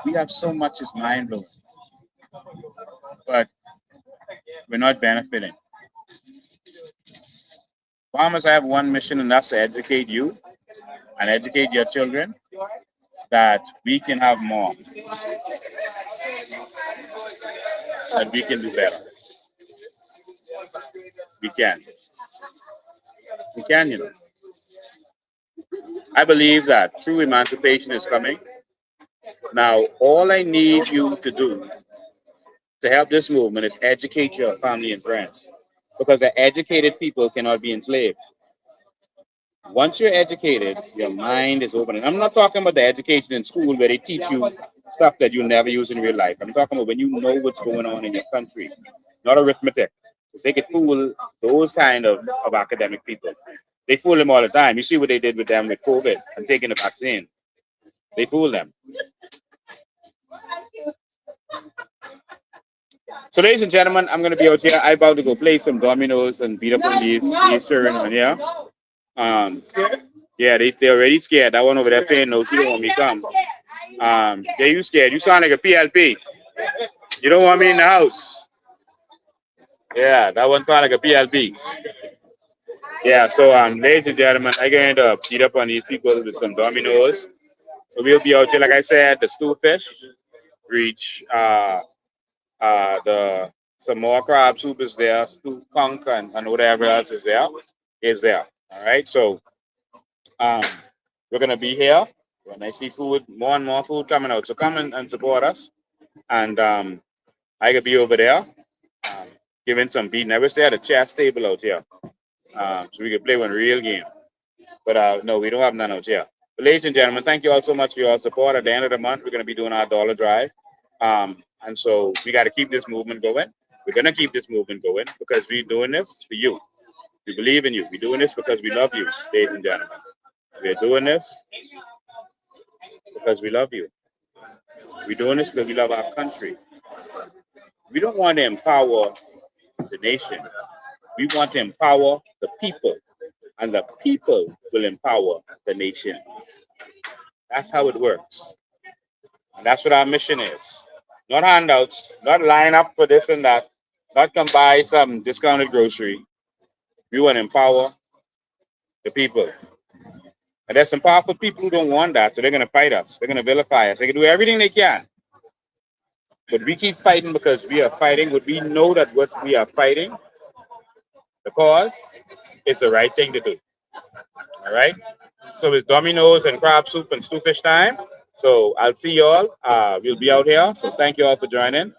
We have so much, it's mind blowing. But we're not benefiting. Farmers, I have one mission, and that's to educate you and educate your children that we can have more, that we can do better. We can. We can, you know. I believe that true emancipation is coming. Now, all I need you to do to help this movement is educate your family and friends, because the educated people cannot be enslaved. Once you're educated, your mind is open. And I'm not talking about the education in school where they teach you stuff that you'll never use in real life. I'm talking about when you know what's going on in your country, not arithmetic. They could fool those kind of academic people. They fool them all the time. You see what they did with them with COVID and taking the vaccine. They fool them. So, ladies and gentlemen, I'm going to be out here. I'm about to go play some dominoes and beat up on these children. Yeah. Yeah, they're already scared. That one over there saying no, she don't want me to come. Yeah, you scared. You sound like a PLP. You don't want me in the house. Yeah, that one sound like a PLP. Yeah, so ladies and gentlemen, I'm going to beat up on these people with some dominoes. So we'll be out here, like I said, the stew fish, reach the some more crab soup is there, stew conch and whatever else is there. All right, so we're gonna be here when I see food, more and more food coming out. So come and support us. And I could be over there giving some beating. I wish they had a chess table out here. So we could play one real game. But no, we don't have none out here. But ladies and gentlemen, thank you all so much for your support. At the end of the month, we're gonna be doing our dollar drive. And so we got to keep this movement going. We're gonna keep this movement going because we're doing this for you. We believe in you. We're doing this because we love you, ladies and gentlemen. We're doing this because we love you. We're doing this because we love our country. We don't want to empower the nation. We want to empower the people, and the people will empower the nation. That's how it works. And that's what our mission is. Not handouts, not line up for this and that, not come buy some discounted grocery. We want to empower the people. And there's some powerful people who don't want that, so they're going to fight us. They're going to vilify us. They can do everything they can. But we keep fighting because we are fighting. But we know that what we are fighting, the cause, is the right thing to do. All right? So it's Domino's and crab soup and stew fish time. So I'll see y'all. We'll be out here. So thank you all for joining.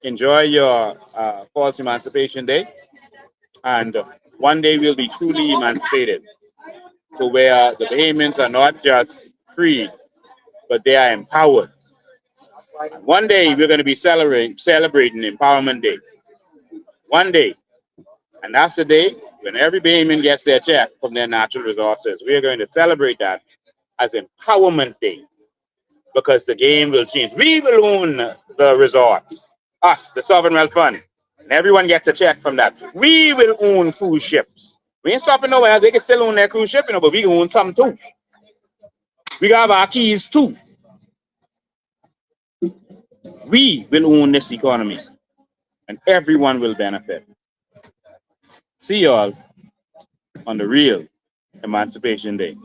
Enjoy your false Emancipation Day. And one day we'll be truly emancipated. To where the Bahamians are not just free, but they are empowered. One day we're going to be celebrating Empowerment Day. One day. And that's the day when every Bahamian gets their check from their natural resources. We are going to celebrate that as Empowerment Day. Because the game will change. We will own the resorts. Us, the Sovereign Wealth Fund. And everyone gets a check from that. We will own cruise ships. We ain't stopping nowhere. They can still own their cruise ship, but we can own some too. We got our keys too. We will own this economy. And everyone will benefit. See y'all on the real Emancipation Day.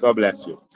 God bless you.